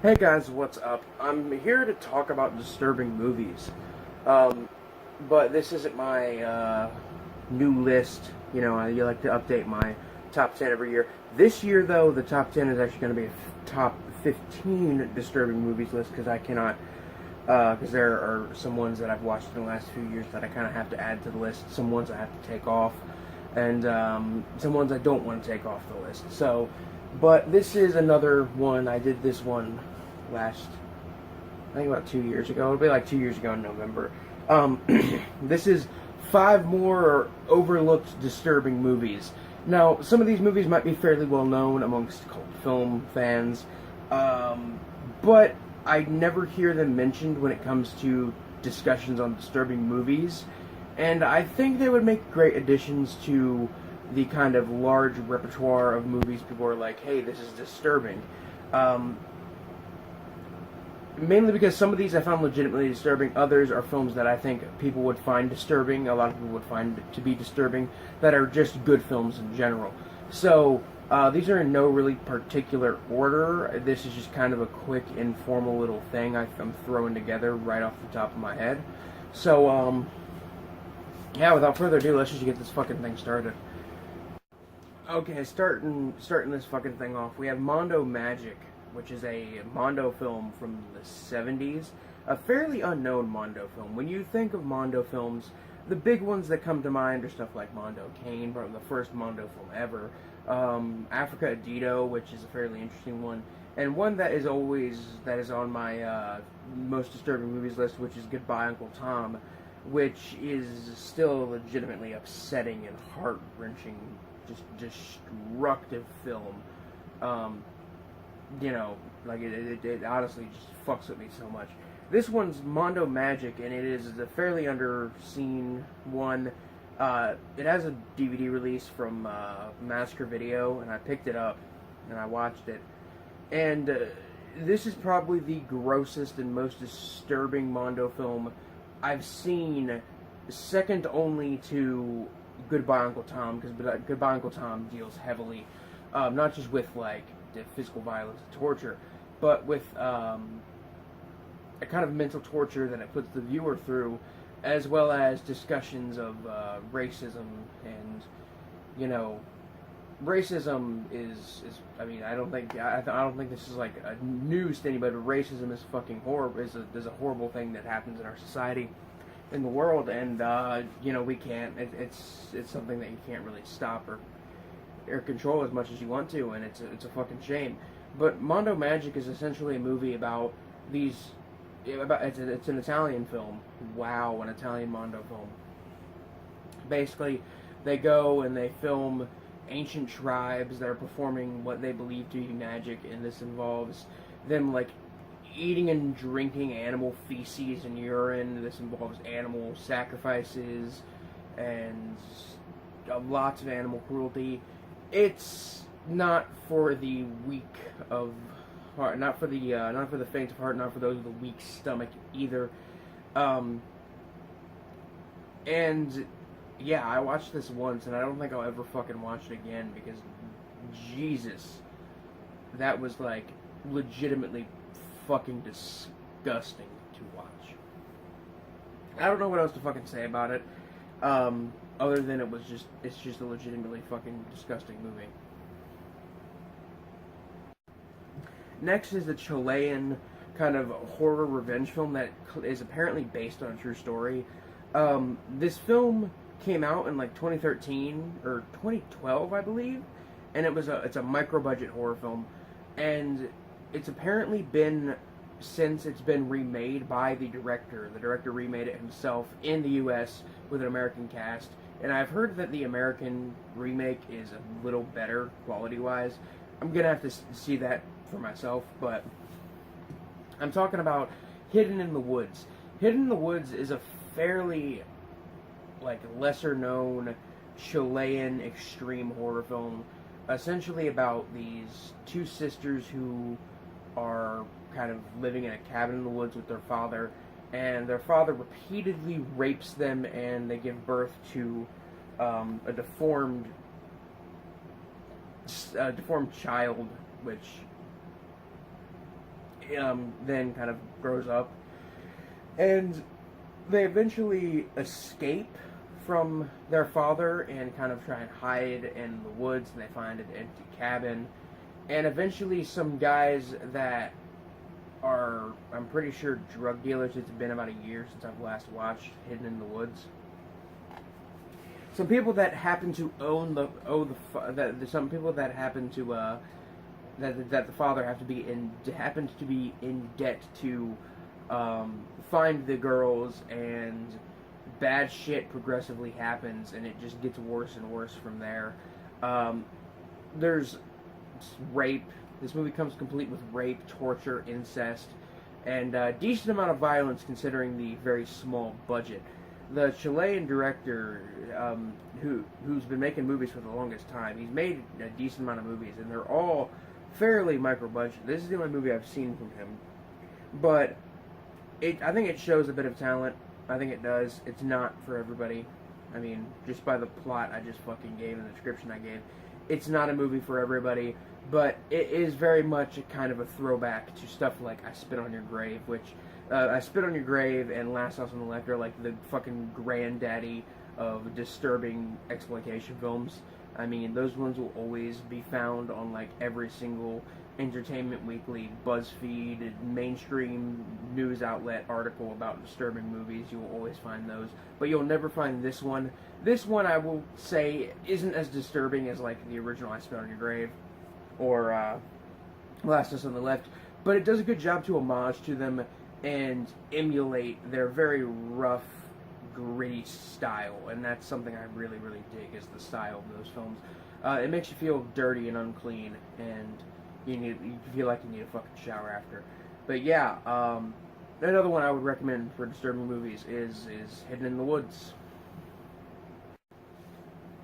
Hey guys, what's up? I'm here to talk about disturbing movies. Um, but this isn't my new list. You know, I like to update my top 10 every year. This year, though, the top 10 is actually going to be a top 15 disturbing movies list because I cannot, because there are some ones that I've watched in the last few years that I kind of have to add to the list, some ones I have to take off, and some ones I don't want to take off the list. But this is another one. I did this one last, I think about 2 years ago. It'll be like 2 years ago in November. Um, this is 5 more overlooked disturbing movies. Now, some of these movies might be fairly well known amongst cult film fans, but I never hear them mentioned when it comes to discussions on disturbing movies, and I think they would make great additions to the kind of large repertoire of movies people are like, hey, this is disturbing. Um, Mainly because some of these I found legitimately disturbing. Others are films that I think people would find disturbing. A lot of people would find to be disturbing that are just good films in general. So these are in no really particular order. This is just kind of a quick, informal little thing I'm throwing together right off the top of my head. So yeah, without further ado, let's just get this fucking thing started. Okay, starting this fucking thing off, we have Mondo Magic, which is a Mondo film from the 70s. A fairly unknown Mondo film. When you think of Mondo films, the big ones that come to mind are stuff like Mondo Cane, from the first Mondo film ever, Africa Adito, which is a fairly interesting one, and one that is on my most disturbing movies list, which is Goodbye Uncle Tom, which is still a legitimately upsetting and heart-wrenching, just destructive film. You know, like it honestly just fucks with me so much. This one's Mondo Magic, and it is a fairly underseen one. It has a DVD release from Massacre Video, and I picked it up and I watched it. And this is probably the grossest and most disturbing Mondo film I've seen, second only to Goodbye Uncle Tom, because Goodbye Uncle Tom deals heavily, not just with like the physical violence and torture, but with a kind of mental torture that it puts the viewer through, as well as discussions of racism. And you know, racism is I mean, I don't think this is like a news to anybody, but racism is fucking horrible. Is a horrible thing that happens in our society, in the world, and you know, we can't. It's something that you can't really stop or control as much as you want to, and it's a fucking shame. But Mondo Magic is essentially a movie about it's an Italian film. Wow, an Italian Mondo film. Basically, they go and they film ancient tribes that are performing what they believe to be magic, and this involves them like eating and drinking animal feces and urine. This involves animal sacrifices and lots of animal cruelty. It's not for the weak of heart, not for the faint of heart, not for those with a weak stomach either. And yeah, I watched this once, and I don't think I'll ever fucking watch it again, because Jesus, that was like legitimately fucking disgusting to watch. I don't know what else to fucking say about it. Other than it's just a legitimately fucking disgusting movie. Next is the Chilean kind of horror revenge film that is apparently based on a true story. This film came out in like 2013 or 2012, I believe, and it's a micro budget horror film, and it's apparently been, since it's been remade by the director. The director remade it himself in the U.S. with an American cast. And I've heard that the American remake is a little better quality-wise. I'm gonna have to see that for myself, but I'm talking about Hidden in the Woods. Hidden in the Woods is a fairly like lesser-known Chilean extreme horror film, essentially about these two sisters who are kind of living in a cabin in the woods with their father, and their father repeatedly rapes them, and they give birth to a deformed child, which then kind of grows up, and they eventually escape from their father and kind of try and hide in the woods, and they find an empty cabin, and eventually some guys that are, I'm pretty sure, drug dealers. It's been about a year since I've last watched Hidden in the Woods. Some people that happen to some people that happen to that the father happens to be in debt to find the girls, and bad shit progressively happens, and it just gets worse and worse from there. There's rape. This movie comes complete with rape, torture, incest, and a decent amount of violence considering the very small budget. The Chilean director, who's been making movies for the longest time, he's made a decent amount of movies, and they're all fairly micro-budget. This is the only movie I've seen from him. But I think it shows a bit of talent. I think it does. It's not for everybody. I mean, just by the plot I just fucking gave and the description I gave, it's not a movie for everybody. But it is very much a kind of a throwback to stuff like I Spit on Your Grave, which I Spit on Your Grave and Last House on the Left are like the fucking granddaddy of disturbing exploitation films. I mean, those ones will always be found on like every single Entertainment Weekly, BuzzFeed, mainstream news outlet article about disturbing movies. You will always find those, but you'll never find this one. This one, I will say, isn't as disturbing as like the original I Spit on Your Grave or Last House on the Left, but it does a good job to homage to them and emulate their very rough, gritty style, and that's something I really, really dig, is the style of those films. It makes you feel dirty and unclean, and you feel like you need a fucking shower after. But yeah, another one I would recommend for disturbing movies is Hidden in the Woods.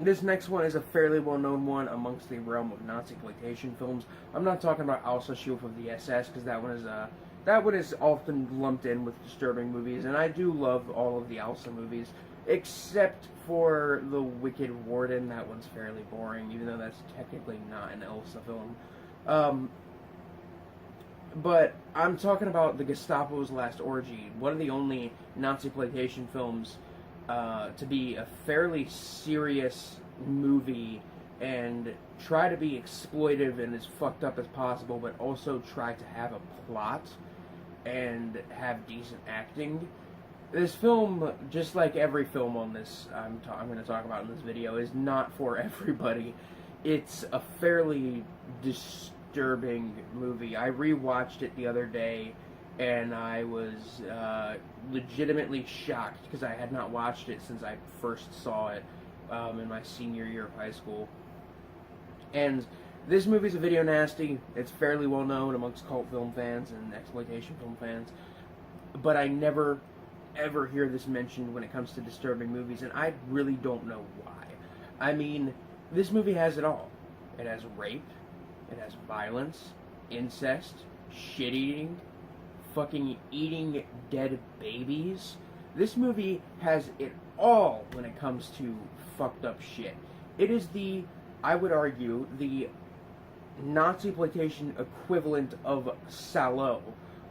This next one is a fairly well-known one amongst the realm of Nazi-exploitation films. I'm not talking about Auschwitz of the SS, because that one is often lumped in with disturbing movies, and I do love all of the Elsa movies, except for The Wicked Warden. That one's fairly boring, even though that's technically not an Elsa film. But I'm talking about The Gestapo's Last Orgy, one of the only Nazi-exploitation films to be a fairly serious movie and try to be exploitive and as fucked up as possible, but also try to have a plot and have decent acting. This film, just like every film on this I'm going to talk about in this video, is not for everybody. It's a fairly disturbing movie. I rewatched it the other day, and I was legitimately shocked because I had not watched it since I first saw it in my senior year of high school. And this movie's a video nasty. It's fairly well known amongst cult film fans and exploitation film fans, but I never ever hear this mentioned when it comes to disturbing movies, and I really don't know why. I mean, this movie has it all. It has rape, it has violence, incest, shit-eating, fucking eating dead babies. This movie has it all when it comes to fucked up shit. It is I would argue, the Nazi-exploitation equivalent of Salo,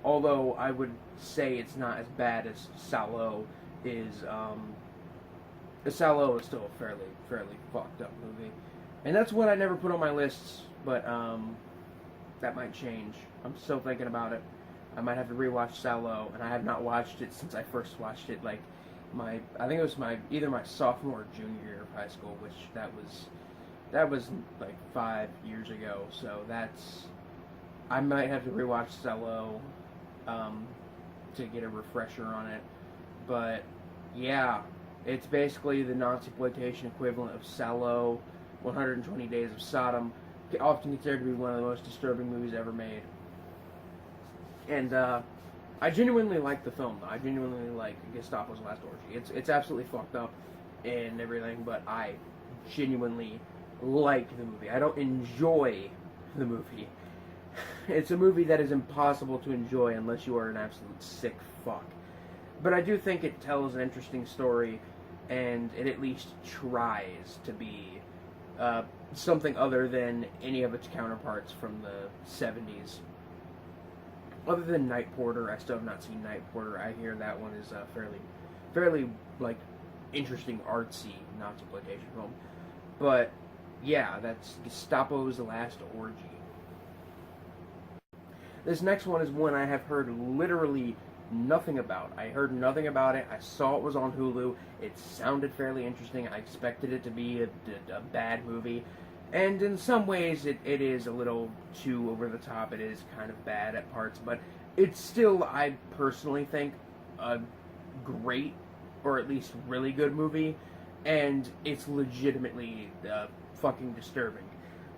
although I would say it's not as bad as Salo is. Salo is still a fairly fucked up movie, and that's one I never put on my lists, but that might change. I'm still thinking about it. I might have to rewatch Salo, and I have not watched it since I first watched it. Like I think it was either my sophomore or junior year of high school, which that was like 5 years ago. So I might have to rewatch Salo to get a refresher on it. But yeah, it's basically the Nazi-exploitation equivalent of Salo, 120 Days of Sodom, often considered to be one of the most disturbing movies ever made. And I genuinely like the film. I genuinely like Gestapo's Last Orgy. It's absolutely fucked up and everything, but I genuinely like the movie. I don't enjoy the movie. It's a movie that is impossible to enjoy unless you are an absolute sick fuck. But I do think it tells an interesting story, and it at least tries to be something other than any of its counterparts from the 70s. Other than Night Porter, I still have not seen Night Porter. I hear that one is fairly like interesting, artsy Naziploitation film. But yeah, that's Gestapo's Last Orgy. This next one is one I have heard literally nothing about. I heard nothing about it. I saw it was on Hulu. It sounded fairly interesting. I expected it to be a bad movie. And in some ways, it is a little too over the top. It is kind of bad at parts. But it's still, I personally think, a great, or at least really good movie. And it's legitimately fucking disturbing.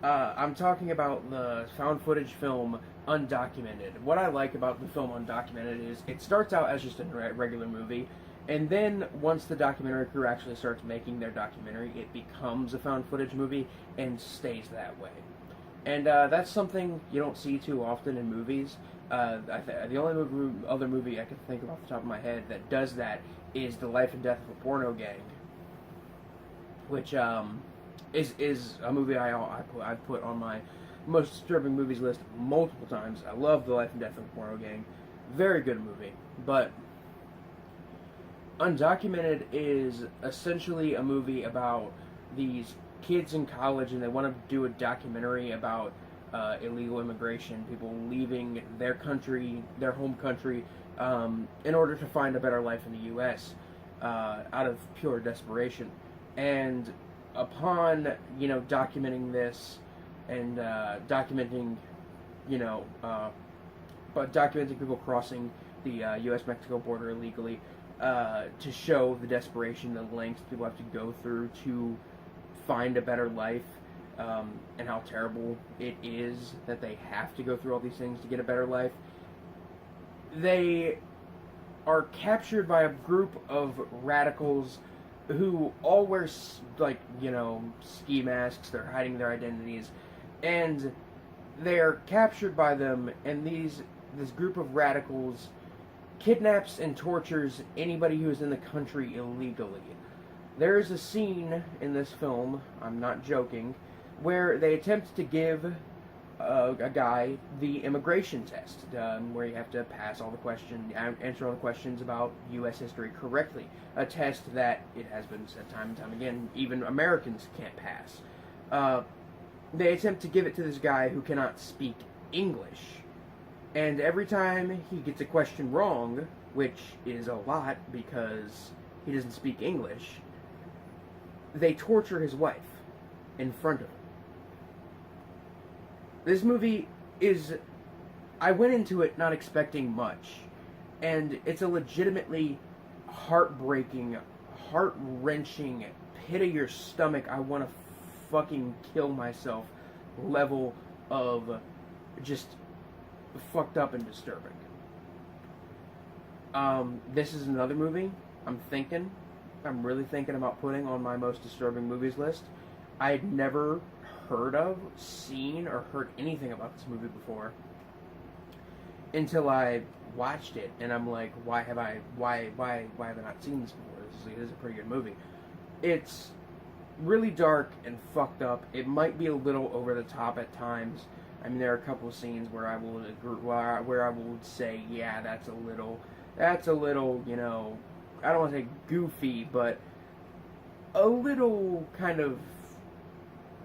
I'm talking about the found footage film Undocumented. What I like about the film Undocumented is it starts out as just a regular movie, and then once the documentary crew actually starts making their documentary, it becomes a found footage movie and stays that way. And that's something you don't see too often in movies. The only other movie I can think of off the top of my head that does that is The Life and Death of a Porno Gang, which is a movie I've put on my most disturbing movies list multiple times. I love The Life and Death of a Porno Gang. Very good movie. But Undocumented is essentially a movie about these kids in college, and they want to do a documentary about illegal immigration, people leaving their country, their home country, in order to find a better life in the U.S. Out of pure desperation. And upon, documenting this and documenting people crossing the U.S.-Mexico border illegally, to show the desperation, the lengths people have to go through to find a better life, and how terrible it is that they have to go through all these things to get a better life. They are captured by a group of radicals who all wear, ski masks. They're hiding their identities, and they're captured by them, and this group of radicals kidnaps and tortures anybody who is in the country illegally. There is a scene in this film, I'm not joking, where they attempt to give a guy the immigration test, where you have to pass all the questions, answer all the questions about U.S. history correctly. A test that, it has been said time and time again, even Americans can't pass. They attempt to give it to this guy who cannot speak English. And every time he gets a question wrong, which is a lot because he doesn't speak English, they torture his wife in front of him. This movie is... I went into it not expecting much, and it's a legitimately heartbreaking, heart-wrenching, pit-of-your-stomach, I want to fucking kill myself level of just fucked up and disturbing. This is another movie I'm really thinking about putting on my most disturbing movies list. I had never heard of, seen, or heard anything about this movie before until I watched it, and I'm like, why have I not seen this before? This is a pretty good movie. It's really dark and fucked up. It might be a little over the top at times. I mean, there are a couple of scenes where I will say, yeah, that's a little, I don't want to say goofy, but a little kind of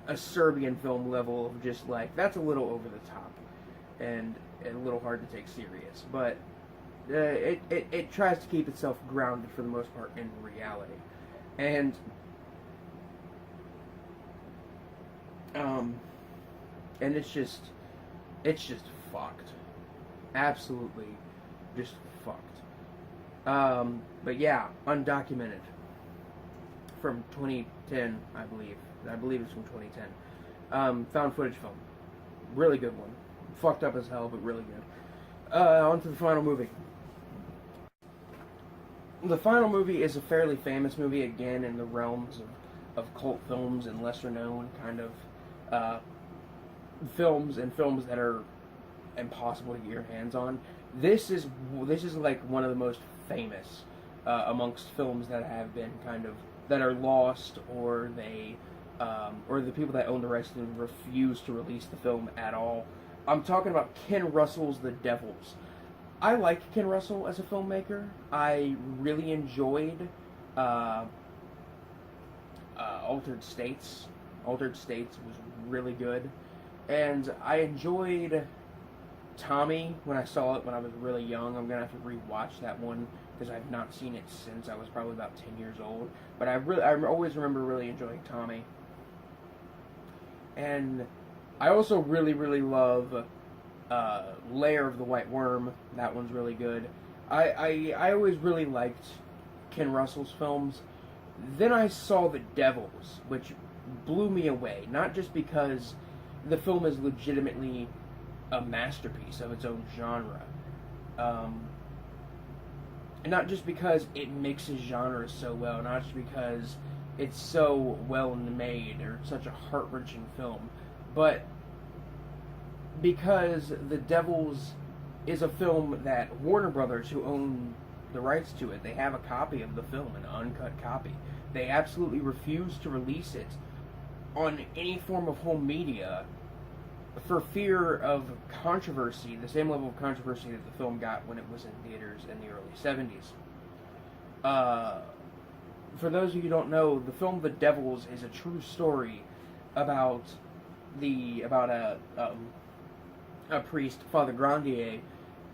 a Serbian film level of just like, that's a little over the top and a little hard to take serious. But it tries to keep itself grounded for the most part in reality. And it's just fucked. Absolutely just fucked. But yeah, Undocumented. From 2010, I believe. I believe it's from 2010. Found footage film. Really good one. Fucked up as hell, but really good. On to the final movie. The final movie is a fairly famous movie, again, in the realms of cult films and lesser-known kind of films, and films that are impossible to get your hands on. This is like one of the most famous amongst films that have been that are lost, or or the people that own the rights to refuse to release the film at all. I'm talking about Ken Russell's The Devils. I like Ken Russell as a filmmaker. I really enjoyed uh, Altered States. Altered States was really good. And I enjoyed Tommy when I saw it when I was really young. I'm going to have to rewatch that one because I've not seen it since I was probably about 10 years old. But I always remember really enjoying Tommy. And I also really, really love Lair of the White Worm. That one's really good. I always really liked Ken Russell's films. Then I saw The Devils, which blew me away. Not just because the film is legitimately a masterpiece of its own genre. And not just because it mixes genres so well, not just because it's so well made or such a heart-wrenching film, but because The Devils is a film that Warner Brothers, who own the rights to it, they have a copy of the film, an uncut copy. They absolutely refuse to release it on any form of home media for fear of controversy, the same level of controversy that the film got when it was in theaters in the early 70s. For those of you who don't know, the film The Devils is a true story about a priest, Father Grandier,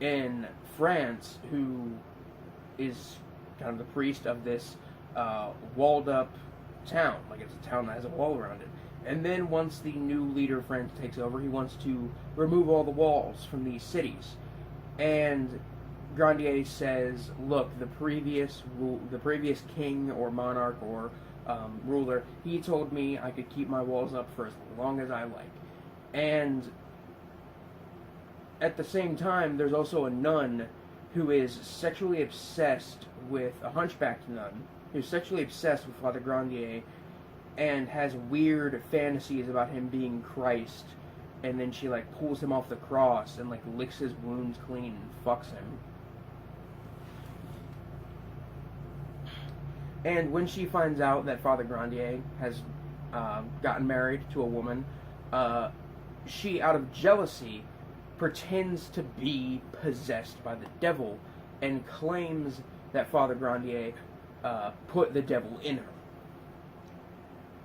in France, who is kind of the priest of this walled up town. Like, it's a town that has a wall around it. And then once the new leader of France takes over, he wants to remove all the walls from these cities. And Grandier says, look, the previous king or monarch or ruler, he told me I could keep my walls up for as long as I like. And at the same time, there's also a nun who is sexually obsessed with, a hunchbacked nun, who's sexually obsessed with Father Grandier and has weird fantasies about him being Christ, and then she, like, pulls him off the cross and, like, licks his wounds clean and fucks him. And when she finds out that Father Grandier has gotten married to a woman, she, out of jealousy, pretends to be possessed by the devil and claims that Father Grandier put the devil in her.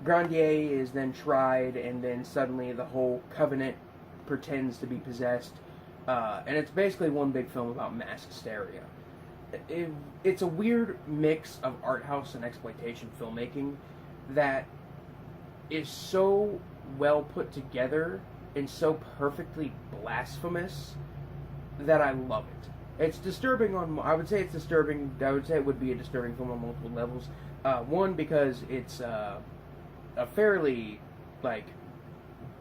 Grandier is then tried, and then suddenly the whole covenant pretends to be possessed. And it's basically one big film about mass hysteria. It's a weird mix of art house and exploitation filmmaking that is so well put together and so perfectly blasphemous that I love it. It's disturbing I would say it's disturbing. I would say it would be a disturbing film on multiple levels. One, because it's a fairly, like,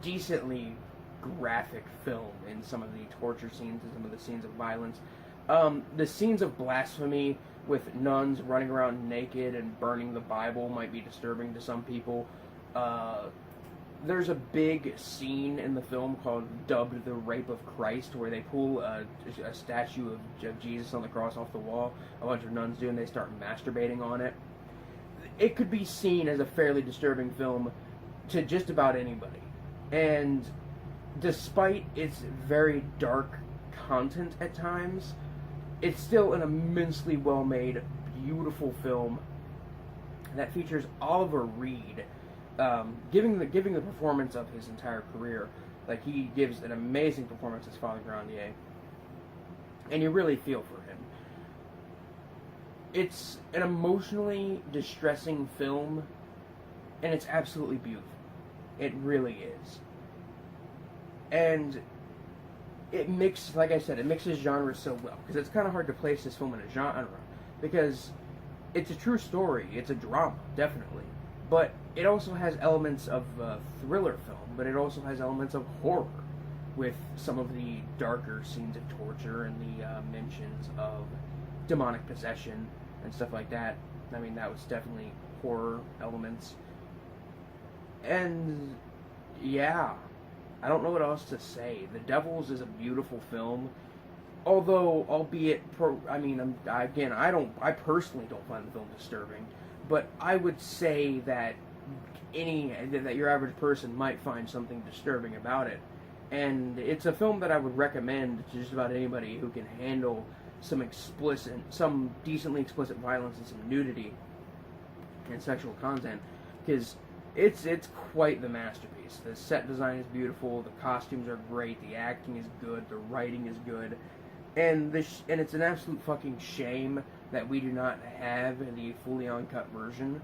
decently graphic film in some of the torture scenes and some of the scenes of violence. The scenes of blasphemy with nuns running around naked and burning the Bible might be disturbing to some people. There's a big scene in the film dubbed The Rape of Christ, where they pull a statue of Jesus on the cross off the wall. A bunch of nuns do, and they start masturbating on it. It could be seen as a fairly disturbing film to just about anybody. And despite its very dark content at times, it's still an immensely well-made, beautiful film that features Oliver Reed giving the performance of his entire career. Like, he gives an amazing performance as Father Grandier, and you really feel for him. It's an emotionally distressing film, and it's absolutely beautiful. It really is. And like I said, it mixes genres so well, because it's kind of hard to place this film in a genre, because it's a true story, it's a drama, definitely, but it also has elements of thriller film, but it also has elements of horror, with some of the darker scenes of torture and the mentions of demonic possession and stuff like that. I mean, that was definitely horror elements. And yeah, I don't know what else to say. The Devils is a beautiful film, although, albeit, I personally don't find the film disturbing, but I would say that that your average person might find something disturbing about it. And it's a film that I would recommend to just about anybody who can handle some decently explicit violence and some nudity and sexual content, because it's quite the masterpiece. The set design is beautiful, the costumes are great, the acting is good, the writing is good, and it's an absolute fucking shame that we do not have the fully uncut version.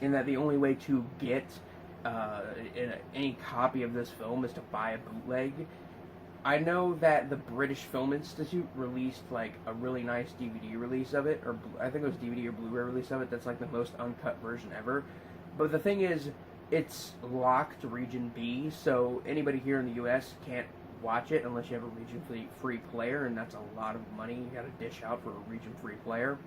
In that the only way to get any copy of this film is to buy a bootleg. I know that the British Film Institute released like a really nice DVD release of it, or I think it was DVD or Blu-ray release of it. That's like the most uncut version ever. But the thing is, it's locked to Region B, so anybody here in the U.S. can't watch it unless you have a region-free player, and that's a lot of money you gotta dish out for a region-free player.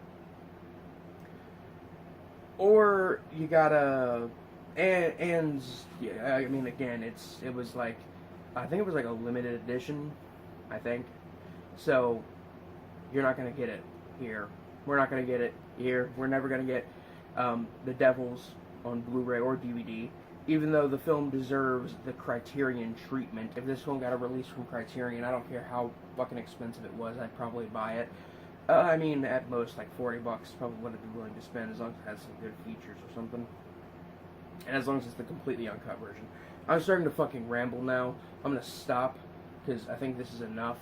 Or you gotta, and yeah, I mean, again, it was like, I think it was like a limited edition, I think. So you're not gonna get it here. We're not gonna get it here. We're never gonna get The Devils on Blu-ray or DVD, even though the film deserves the Criterion treatment. If this film got a release from Criterion, I don't care how fucking expensive it was, I'd probably buy it. I mean, at most, like $40, probably what I'd be willing to spend, as long as it has some good features or something. And as long as it's the completely uncut version. I'm starting to fucking ramble now. I'm gonna stop, because I think this is enough.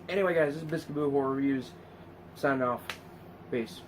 Anyway, guys, this is Biscuit Boo Horror Reviews. Signing off. Peace.